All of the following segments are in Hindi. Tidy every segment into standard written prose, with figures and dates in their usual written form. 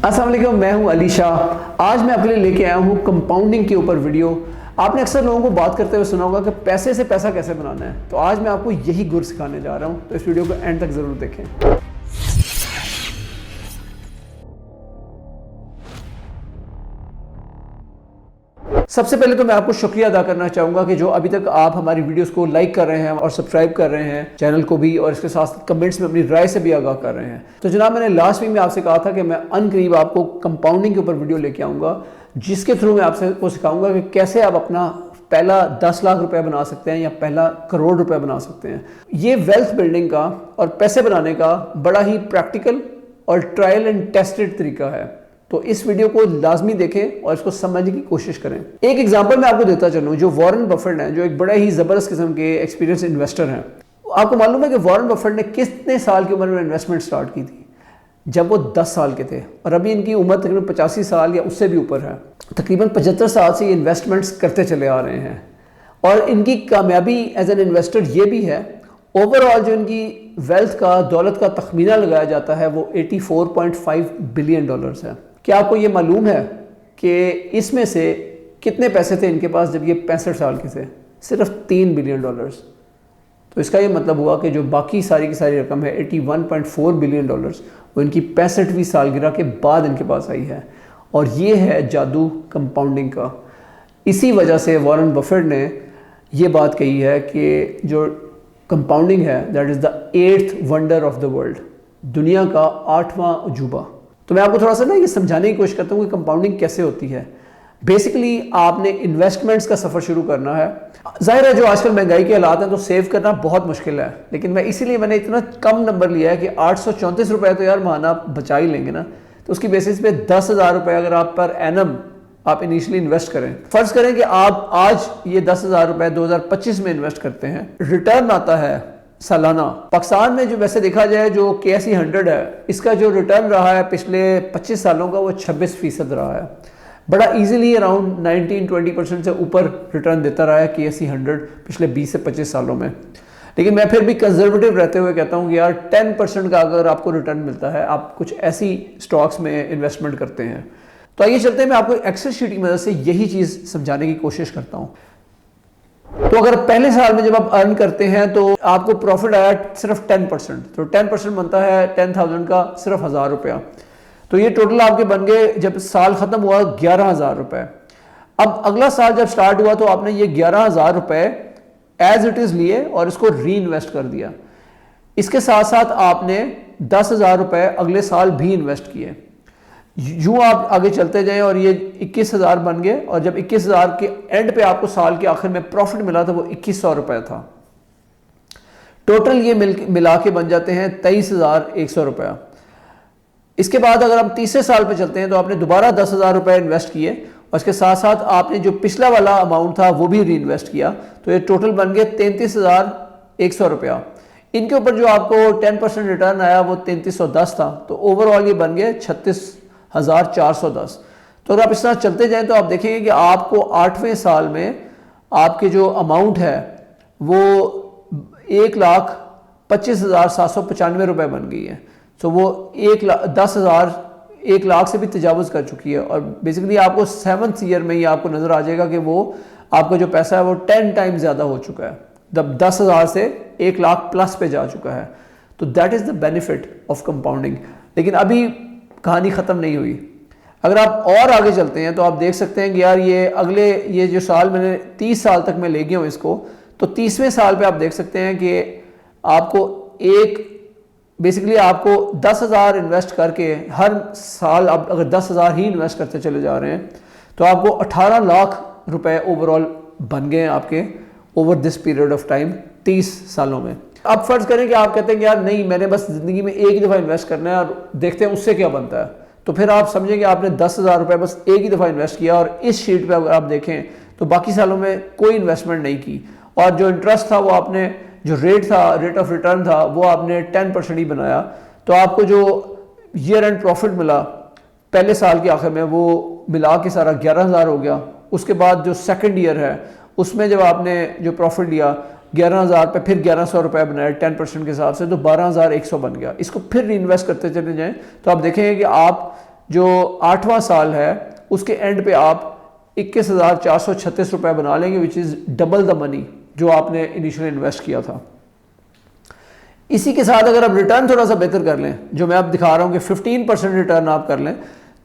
अस्सलाम वालेकुम, मैं हूं अली शाह। आज मैं आपके लिए लेके आया हूं कंपाउंडिंग के ऊपर वीडियो। आपने अक्सर लोगों को बात करते हुए सुना होगा कि पैसे से पैसा कैसे बनाना है, तो आज मैं आपको यही गुर सिखाने जा रहा हूं, तो इस वीडियो को एंड तक ज़रूर देखें। सबसे पहले तो मैं आपको शुक्रिया अदा करना चाहूँगा कि जो अभी तक आप हमारी वीडियोस को लाइक कर रहे हैं और सब्सक्राइब कर रहे हैं चैनल को भी, और इसके साथ साथ कमेंट्स में अपनी राय से भी आगाह कर रहे हैं। तो जनाब, मैंने लास्ट वीक में आपसे कहा था कि मैं अनकरीब आपको कंपाउंडिंग के ऊपर वीडियो लेके आऊँगा, जिसके थ्रू मैं आपसे को सिखाऊंगा कि कैसे आप अपना पहला 10 लाख रुपए बना सकते हैं या पहला करोड़ रुपए बना सकते हैं। ये वेल्थ बिल्डिंग का और पैसे बनाने का बड़ा ही प्रैक्टिकल और ट्रायल एंड टेस्टेड तरीका है। तो इस वीडियो को लाजमी देखें और इसको समझने की कोशिश करें। एक एग्जांपल मैं आपको देता चलूं, जो वॉरेन बफेट हैं, जो एक बड़ा ही ज़बरदस्त किस्म के एक्सपीरियंस इन्वेस्टर हैं। आपको मालूम है कि वॉरेन बफेट ने कितने साल की उम्र में इन्वेस्टमेंट स्टार्ट की थी? जब वो 10 साल के थे, और अभी इनकी उम्र तकरीबन 85 साल या उससे भी ऊपर है। तकरीबन 75 साल से ये इन्वेस्टमेंट्स करते चले आ रहे हैं, और इनकी कामयाबी एज एन इन्वेस्टर ये भी है। ओवरऑल जो इनकी वेल्थ का, दौलत का तखमीना लगाया जाता है वो $84.5 बिलियन है। क्या आपको ये मालूम है कि इसमें से कितने पैसे थे इनके पास जब ये 65 साल के थे? सिर्फ $3 बिलियन। तो इसका ये मतलब हुआ कि जो बाकी सारी की सारी रकम है 81.4 बिलियन, वो इनकी 65वीं सालगिरह के बाद इनके पास आई है। और ये है जादू कंपाउंडिंग का। इसी वजह से वॉरेन बफेट ने ये बात कही है कि जो कंपाउंडिंग है that is the 8th wonder of the world, दुनिया का 8वां अजूबा। तो मैं आपको थोड़ा सा ना ये समझाने की कोशिश करता हूँ कि कंपाउंडिंग कैसे होती है। बेसिकली आपने इन्वेस्टमेंट्स का सफ़र शुरू करना है। जाहिर है जो आजकल महंगाई के हालात हैं तो सेव करना बहुत मुश्किल है, लेकिन मैंने इतना कम नंबर लिया है कि 834 रुपये तो यार माना आप बचा ही लेंगे ना। तो उसकी बेसिस पे 10,000 रुपये अगर आप पर एनम आप इनिशियली इन्वेस्ट करें, फ़र्ज़ करें कि आप आज ये 10,000 रुपये 2025 में इन्वेस्ट करते हैं, रिटर्न आता है सालाना। पाकिस्तान में जो वैसे देखा जाए जो KSE 100 है, इसका जो रिटर्न रहा है पिछले 25 सालों का वो 26% रहा है। बड़ा इजीली अराउंड 19-20% से ऊपर रिटर्न देता रहा है KSE 100 पिछले 20 से 25 सालों में। लेकिन मैं फिर भी कंजर्वेटिव रहते हुए कहता हूँ कि यार 10% का अगर आपको रिटर्न मिलता है, आप कुछ ऐसी स्टॉक्स में इन्वेस्टमेंट करते हैं। तो आइए चलते हैं, मैं आपको एक्सेल शीट की मदद से यही चीज़ समझाने की कोशिश करता हूँ। तो अगर पहले साल में जब आप अर्न करते हैं तो आपको प्रॉफिट आया सिर्फ 10%, तो 10% बनता है 10,000 का सिर्फ 1,000 रुपया। तो ये टोटल आपके बन गए जब साल खत्म हुआ 11,000 रुपये। अब अगला साल जब स्टार्ट हुआ तो आपने ये 11,000 रुपये एज इट इज़ लिए और इसको री इन्वेस्ट कर दिया। इसके साथ साथ आपने 10,000 रुपये अगले साल भी इन्वेस्ट किए। यूँ आप आगे चलते जाएं और ये 21,000 बन गए, और जब 21,000 के एंड पे आपको साल के आखिर में प्रॉफिट मिला था वो 2,100 रुपये था। टोटल ये मिला के बन जाते हैं 23,100 रुपया। इसके बाद अगर हम तीसरे साल पे चलते हैं तो आपने दोबारा 10,000 रुपये इन्वेस्ट किए, और इसके साथ साथ आपने जो पिछला वाला अमाउंट था वो भी री इन्वेस्ट किया। तो ये टोटल बन गए 33,100 रुपया। इनके ऊपर जो आपको 10% रिटर्न आया वो 3310 था। तो ओवरऑल ये बन गए 36,410। तो अगर आप इस तरह चलते जाएं तो आप देखेंगे कि आपको 8वें साल में आपके जो अमाउंट है वो 1,25,795 रुपये बन गई है। तो वो 1 लाख से भी तजावुज़ कर चुकी है। और बेसिकली आपको 7th ईयर में ही आपको नज़र आ जाएगा कि वो आपका जो पैसा है वो 10 टाइम्स ज़्यादा हो चुका है। जब 10,000 से 1 लाख प्लस पे जा चुका है। तो that is the benefit of compounding. लेकिन अभी कहानी ख़त्म नहीं हुई। अगर आप और आगे चलते हैं तो आप देख सकते हैं कि यार ये जो साल मैंने 30 साल तक मैं ले गया हूँ इसको, तो 30वें साल पे आप देख सकते हैं कि आपको बेसिकली आपको 10,000 इन्वेस्ट करके हर साल आप अगर 10,000 ही इन्वेस्ट करते चले जा रहे हैं तो आपको 18 लाख रुपए ओवरऑल बन गए हैं आपके over this period of time, 30 सालों में। अब फर्ज करें कि आप कहते हैं कि यार नहीं, मैंने बस ज़िंदगी में एक ही दफ़ा इन्वेस्ट करना है और देखते हैं उससे क्या बनता है। तो फिर आप समझेंगे आपने 10,000 रुपये बस एक ही दफ़ा इन्वेस्ट किया, और इस शीट पे अगर आप देखें तो बाकी सालों में कोई इन्वेस्टमेंट नहीं की, और जो इंटरेस्ट था वो आपने, जो रेट ऑफ रिटर्न था वो आपने 10% ही बनाया। तो आपको जो ईयर एंड प्रॉफिट मिला पहले साल के आखिर में वो मिला के सारा 11,000 हो गया। उसके बाद जो सेकंड ईयर है उसमें जब आपने जो प्रॉफिट लिया 11,000 पे फिर 1,100 रुपये बनाए 10% के हिसाब से, तो 12,100 बन गया। इसको फिर री इन्वेस्ट करते चले जाएँ तो आप देखेंगे कि आप जो 8वां साल है उसके एंड पे आप 21,436 रुपए बना लेंगे, which is double the money जो आपने इनिशियली इन्वेस्ट किया था। इसी के साथ अगर आप रिटर्न थोड़ा सा बेहतर कर लें, जो मैं आप दिखा रहा हूँ कि 15% रिटर्न आप कर लें,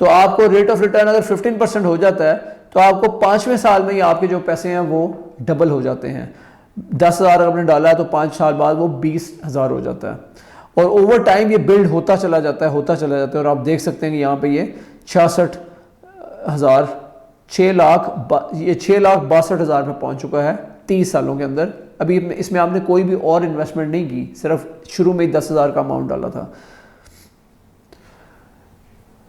तो आपको रेट ऑफ रिटर्न अगर 15% हो जाता है तो आपको 5वें साल में ही आपके जो पैसे हैं वो डबल हो जाते हैं। 10,000 आपने डाला है तो 5 साल बाद वो 20,000 हो जाता है, और ओवर टाइम ये बिल्ड होता चला जाता है, होता चला जाता है। और आप देख सकते हैं कि यहाँ पे ये 66,000 6,62,000 पे पहुँच चुका है 30 सालों के अंदर। अभी इसमें आपने कोई भी और इन्वेस्टमेंट नहीं की, सिर्फ शुरू में ही 10,000 का अमाउंट डाला था।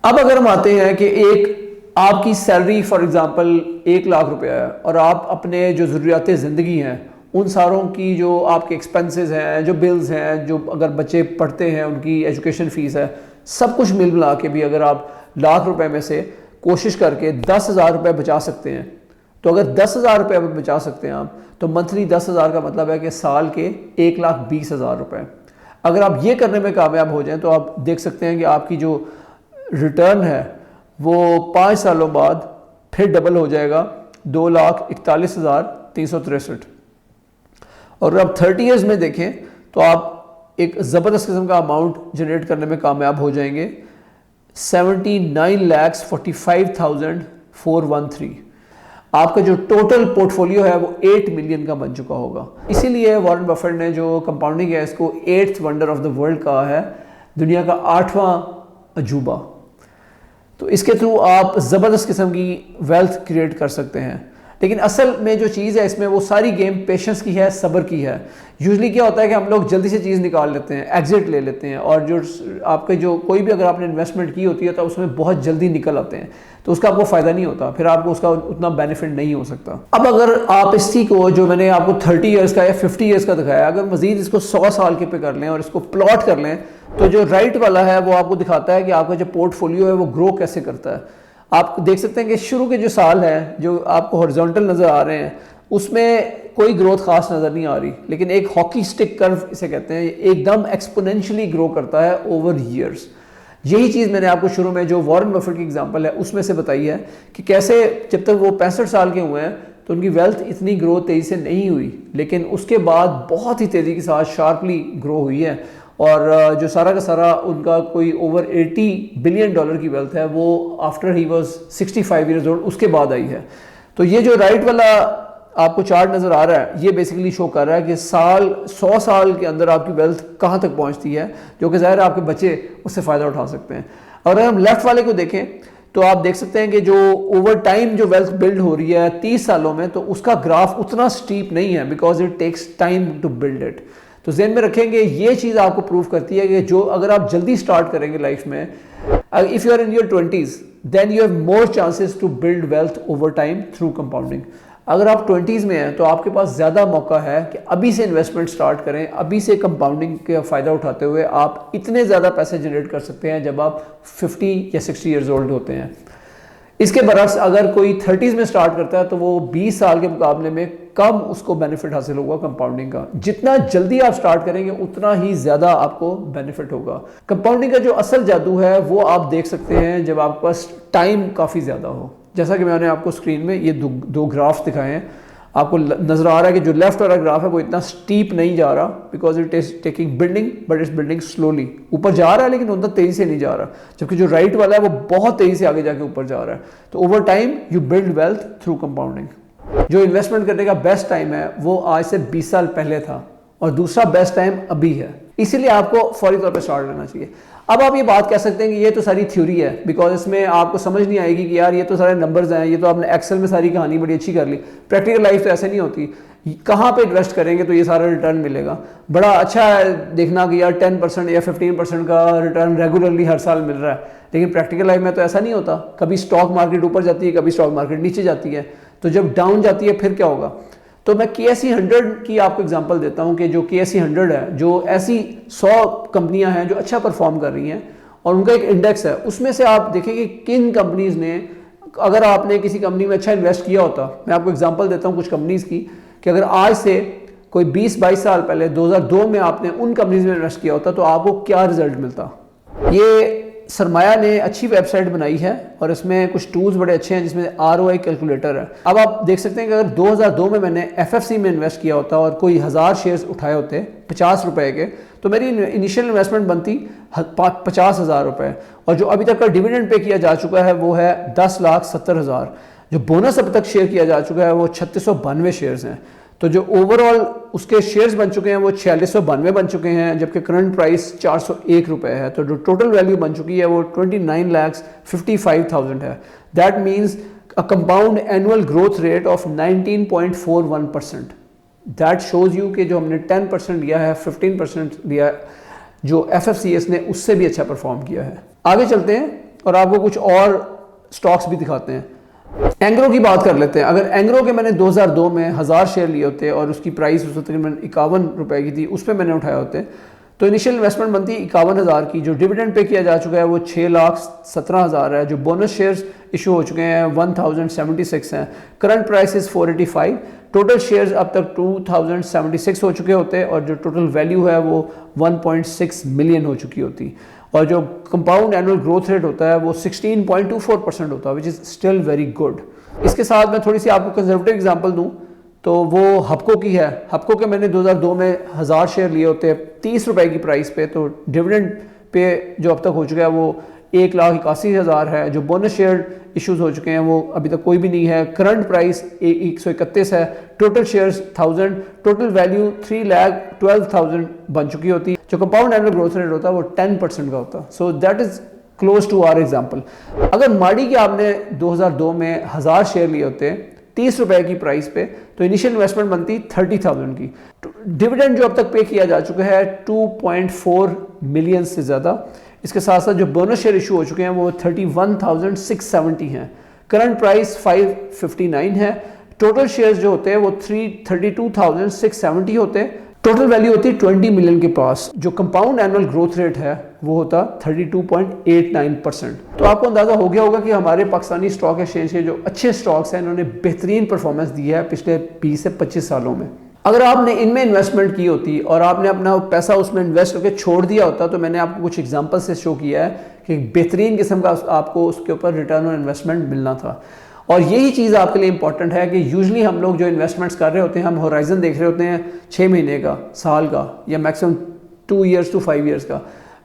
अब अगर हम आते हैं कि एक आपकी सैलरी फॉर एग्जांपल 1 लाख रुपया है, और आप अपने जो ज़रूरियात ज़िंदगी हैं उन सारों की जो आपके एक्सपेंसेस हैं, जो बिल्स हैं, जो अगर बच्चे पढ़ते हैं उनकी एजुकेशन फ़ीस है, सब कुछ मिल मिला के भी अगर आप लाख रुपए में से कोशिश करके 10,000 रुपये बचा सकते हैं, तो अगर 10,000 रुपये बचा सकते हैं आप, तो मंथली 10,000 का मतलब है कि साल के 1,20,000 रुपये। अगर आप ये करने में कामयाब हो जाएं तो आप देख सकते हैं कि आपकी जो रिटर्न है वो 5 सालों बाद फिर डबल हो जाएगा, 2,41,363। और अगर आप 30 ईयर्स में देखें तो आप एक ज़बरदस्त किस्म का अमाउंट जनरेट करने में कामयाब हो जाएंगे, 79,45,413। आपका जो टोटल पोर्टफोलियो है वो 8 मिलियन का बन चुका होगा। इसीलिए वॉरेन बफेट ने जो कंपाउंडिंग है इसको 8th wonder of the world कहा है, दुनिया का 8वां अजूबा। तो इसके थ्रू आप ज़बरदस्त किस्म की वेल्थ क्रिएट कर सकते हैं। लेकिन असल में जो चीज़ है इसमें वो सारी गेम पेशेंस की है, सब्र की है। यूजुअली क्या होता है कि हम लोग जल्दी से चीज़ निकाल लेते हैं, एग्जिट ले लेते हैं, और जो आपके जो कोई भी अगर आपने इन्वेस्टमेंट की होती है तो उसमें बहुत जल्दी निकल आते हैं, तो उसका आपको फ़ायदा नहीं होता, फिर आपको उसका उतना बेनिफिट नहीं हो सकता। अब अगर आप इसी को जो मैंने आपको 30 ईयर्स का या 50 ईयर्स का दिखाया, अगर मज़ीद इसको 100 साल के पे कर लें और इसको प्लॉट कर लें, तो जो राइट वाला है वो आपको दिखाता है कि आपका जो पोर्टफोलियो है वो ग्रो कैसे करता है। आप देख सकते हैं कि शुरू के जो साल हैं जो आपको हॉरिजॉन्टल नज़र आ रहे हैं उसमें कोई ग्रोथ खास नज़र नहीं आ रही, लेकिन एक हॉकी स्टिक कर्व इसे कहते हैं, एकदम एक्सपोनेंशियली ग्रो करता है ओवर ईयर्स। यही चीज़ मैंने आपको शुरू में जो वॉरेन बफेट की एग्जांपल है उसमें से बताई है कि कैसे जब तक वो 65 साल के हुए हैं तो उनकी वेल्थ इतनी ग्रो तेज़ी से नहीं हुई, लेकिन उसके बाद बहुत ही तेज़ी के साथ शार्पली ग्रो हुई है, और जो सारा का सारा उनका कोई ओवर $80 बिलियन की वेल्थ है वो after he was 65 years old उसके बाद आई है। तो ये जो राइट वाला आपको चार्ट नज़र आ रहा है ये बेसिकली शो कर रहा है कि 100 साल के अंदर आपकी वेल्थ कहाँ तक पहुँचती है, जो कि ज़ाहिर है आपके बच्चे उससे फ़ायदा उठा सकते हैं। और अगर हम लेफ्ट वाले को देखें तो आप देख सकते हैं कि जो ओवर टाइम जो वेल्थ बिल्ड हो रही है 30 सालों में, तो उसका ग्राफ उतना स्टीप नहीं है, because it takes time to build it. तो ज़हन में रखेंगे, ये चीज़ आपको प्रूव करती है कि जो अगर आप जल्दी स्टार्ट करेंगे लाइफ में, if you are in your 20s then you have more chances to build wealth over time through compounding. अगर आप 20s में हैं तो आपके पास ज़्यादा मौका है कि अभी से इन्वेस्टमेंट स्टार्ट करें, अभी से कंपाउंडिंग का फ़ायदा उठाते हुए आप इतने ज़्यादा पैसे जनरेट कर सकते हैं जब आप 50 या 60 ईयर्स ओल्ड होते हैं। इसके बरक्स अगर कोई 30s में स्टार्ट करता है तो वो 20 साल के मुकाबले में कम उसको बेनिफिट हासिल होगा कंपाउंडिंग का। जितना जल्दी आप स्टार्ट करेंगे उतना ही ज़्यादा आपको बेनिफिट होगा। कंपाउंडिंग का जो असल जादू है वो आप देख सकते हैं जब आपके पास टाइम काफ़ी ज़्यादा हो। जैसा कि मैंने आपको स्क्रीन में ये दो ग्राफ्स दिखाए हैं, आपको नज़र आ रहा है कि जो लेफ्ट वाला ग्राफ है वो इतना स्टीप नहीं जा रहा, because it is taking building but it's building slowly. ऊपर जा रहा है लेकिन उतना तेज़ी से नहीं जा रहा, जबकि जो राइट वाला है वो बहुत तेज़ी से आगे जाके ऊपर जा रहा है। तो over time you build wealth through compounding. जो इन्वेस्टमेंट करने का बेस्ट टाइम है वो आज से 20 साल पहले था, और दूसरा बेस्ट टाइम अभी है, इसीलिए आपको फौरी तौर पर स्टार्ट करना चाहिए। अब आप ये बात कह सकते हैं कि ये तो सारी थ्योरी है, बिकॉज इसमें आपको समझ नहीं आएगी कि यार ये तो सारे नंबर्स हैं, ये तो आपने एक्सेल में सारी कहानी बड़ी अच्छी कर ली। प्रैक्टिकल लाइफ तो ऐसे नहीं होती। कहाँ पे इन्वेस्ट करेंगे तो ये सारा रिटर्न मिलेगा। बड़ा अच्छा है देखना कि यार 10% या 15% का रिटर्न रेगुलरली हर साल मिल रहा है, लेकिन प्रैक्टिकल लाइफ में तो ऐसा नहीं होता। कभी स्टॉक मार्केट ऊपर जाती है, कभी स्टॉक मार्केट नीचे जाती है, तो जब डाउन जाती है फिर क्या होगा। तो मैं KSE 100 की आपको एग्जांपल देता हूं कि जो KSE 100 है, जो ऐसी 100 कंपनियां हैं जो अच्छा परफॉर्म कर रही हैं और उनका एक इंडेक्स है, उसमें से आप देखेंगे किन कंपनीज ने, अगर आपने किसी कंपनी में अच्छा इन्वेस्ट किया होता, मैं आपको एग्जांपल देता हूं कुछ कंपनीज की, कि अगर आज से कोई 20-22 साल पहले 2002 में आपने उन कंपनीज में इन्वेस्ट किया होता तो आपको क्या रिजल्ट मिलता। ये सरमाया ने अच्छी वेबसाइट बनाई है और इसमें कुछ टूल्स बड़े अच्छे हैं, जिसमें ROI कैलकुलेटर है। अब आप देख सकते हैं कि अगर 2002 में मैंने FFC में इन्वेस्ट किया होता और कोई 1000 शेयर्स उठाए होते 50 रुपए के, तो मेरी इनिशियल इन्वेस्टमेंट बनती 50,000 रुपये, और जो अभी तक का डिविडेंड पे किया जा चुका है वो है 10,70,000। जो बोनस अब तक शेयर किया जा चुका है वो 3692 शेयर्स हैं। तो जो ओवरऑल उसके शेयर्स बन चुके हैं वो 4692 बन चुके हैं, जबकि करंट प्राइस 401 रुपये है। तो जो टोटल वैल्यू बन चुकी है वो 29,55,000 है। That means a compound annual growth rate of 19.41%। That shows you कि जो हमने 10% लिया है, 15% लिया है, जो FFCS ने उससे भी अच्छा परफॉर्म किया है। आगे चलते हैं और आपको कुछ और स्टॉक्स भी दिखाते हैं। एंग्रो की बात कर लेते हैं। अगर एंग्रो के मैंने 2002 में 1000 शेयर लिए होते और उसकी प्राइस उस तकरीबन 51 रुपए की थी, उस पर मैंने उठाए होते, तो इनिशियल इन्वेस्टमेंट बनती 51,000 की। जो डिविडेंड पे किया जा चुका है वो 6,17,000 है। जो बोनस शेयर्स इशू हो चुके हैं 1076 हैं। Current price is 485। Total shares अब तक 2076 हो चुके होते और जो टोटल वैल्यू है वो 1.6 मिलियन हो चुकी होती, और जो कंपाउंड एनुअल ग्रोथ रेट होता है वो 16.24% होता है, which is still very good. इसके साथ मैं थोड़ी सी आपको कंजर्वेटिव एग्जांपल दूं तो वो हपको की है। हपको के मैंने 2002 में 1000 शेयर लिए होते 30 रुपए की प्राइस पे, तो डिविडेंड पे जो अब तक हो चुका है वो 1,81,000 है। जो बोनस शेयर इश्यूज हो चुके हैं वो अभी तक कोई भी नहीं है। करंट प्राइस 131 है। टोटल शेयर्स 1000, टोटल वैल्यू 3,12,000 बन चुकी होती। जो कंपाउंड एनुअल ग्रोथ रेट होता है वो 10% का होता। So that is close to our example. अगर माड़ी के आपने 2002 में 1000 शेयर लिए होते 30 रुपए की प्राइस पे, तो इनिशियल इन्वेस्टमेंट बनती 30,000 की। डिविडेंड जो अब तक पे किया जा चुका है 2.4 मिलियन से ज़्यादा। इसके साथ साथ जो बोनस शेयर इशू हो चुके हैं वो 31,670 हैं। करंट प्राइस 559 है। टोटल शेयर्स जो होते हैं वो 32,670 होते हैं। टोटल वैल्यू होती है 20 मिलियन के पास। जो कंपाउंड एनुअल ग्रोथ रेट है वो होता 32.89%। तो आपको अंदाजा हो गया होगा कि हमारे पाकिस्तानी स्टॉक एक्सचेंज के जो अच्छे स्टॉक्स हैं इन्होंने बेहतरीन परफॉर्मेंस दी है पिछले 20 से 25 सालों में। अगर आपने इनमें इन्वेस्टमेंट की होती और आपने अपना पैसा उसमें इन्वेस्ट करके छोड़ दिया होता, तो मैंने आपको कुछ एग्जांपल से शो किया है कि बेहतरीन किस्म का आपको उसके ऊपर रिटर्न ऑन इन्वेस्टमेंट मिलना था। और यही चीज़ आपके लिए इंपॉर्टेंट है कि यूजुअली हम लोग जो इन्वेस्टमेंट्स कर रहे होते हैं, हम होराइजन देख रहे होते हैं 6 महीने का, साल का, या मैक्सिमम 2 ईयर्स टू 5 ईयर्स का।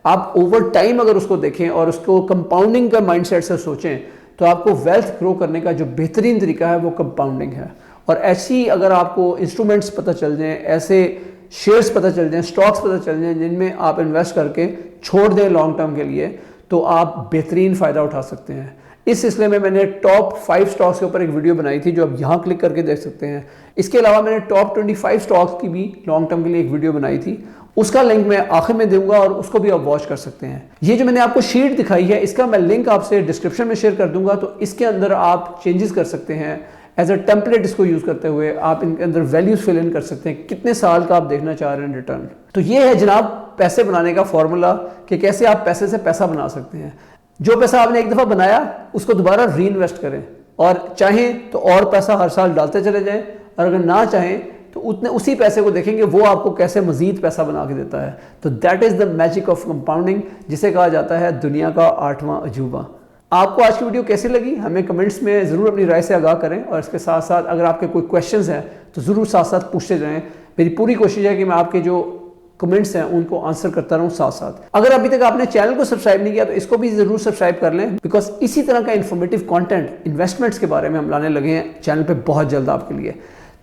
आप ओवर टाइम अगर उसको देखें और उसको कंपाउंडिंग का माइंडसेट से सोचें, तो आपको वेल्थ ग्रो करने का जो बेहतरीन तरीका है वो कंपाउंडिंग है। और ऐसी अगर आपको इंस्ट्रूमेंट्स पता चल जाएं, ऐसे शेयर्स पता चल जाएं, स्टॉक्स पता चल जाएं जिनमें आप इन्वेस्ट करके छोड़ दें लॉन्ग टर्म के लिए, तो आप बेहतरीन फ़ायदा उठा सकते हैं। इस सिलसिले में मैंने टॉप 5 स्टॉक्स के ऊपर एक वीडियो बनाई थी जो आप यहाँ क्लिक करके देख सकते हैं। इसके अलावा मैंने टॉप 25 स्टॉक्स की भी लॉन्ग टर्म के लिए एक वीडियो बनाई थी, उसका लिंक मैं आखिर में दूंगा और उसको भी आप वॉच कर सकते हैं। ये जो मैंने आपको शीट दिखाई है इसका मैं लिंक आपसे डिस्क्रिप्शन में शेयर कर दूंगा, तो इसके अंदर आप चेंजेस कर सकते हैं। एज अ टेम्पलेट इसको यूज़ करते हुए आप इनके अंदर वैल्यूज फिल इन कर सकते हैं, कितने साल का आप देखना चाह रहे हैं रिटर्न। तो ये है जनाब पैसे बनाने का फॉर्मूला कि कैसे आप पैसे से पैसा बना सकते हैं। जो पैसा आपने एक दफ़ा बनाया उसको दोबारा री इन्वेस्ट करें, और चाहें तो और पैसा हर साल डालते चले जाएं, और अगर ना चाहें तो उसी पैसे को देखेंगे वो आपको कैसे मजीद पैसा बना के देता है। तो that is the magic of compounding, जिसे कहा जाता है दुनिया का 8वां अजूबा। आपको आज की वीडियो कैसी लगी हमें कमेंट्स में ज़रूर अपनी राय से आगाह करें, और इसके साथ साथ अगर आपके कोई क्वेश्चंस हैं तो ज़रूर साथ साथ पूछते जाएं। मेरी पूरी कोशिश है कि मैं आपके जो कमेंट्स हैं उनको आंसर करता रहूं साथ साथ। अगर अभी तक आपने चैनल को सब्सक्राइब नहीं किया तो इसको भी ज़रूर सब्सक्राइब कर लें, बिकॉज इसी तरह का इन्फॉर्मेटिव कंटेंट इन्वेस्टमेंट्स के बारे में हम लाने लगे हैं चैनल पे बहुत जल्द आपके लिए।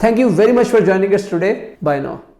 Thank you very much for joining us today. Bye now.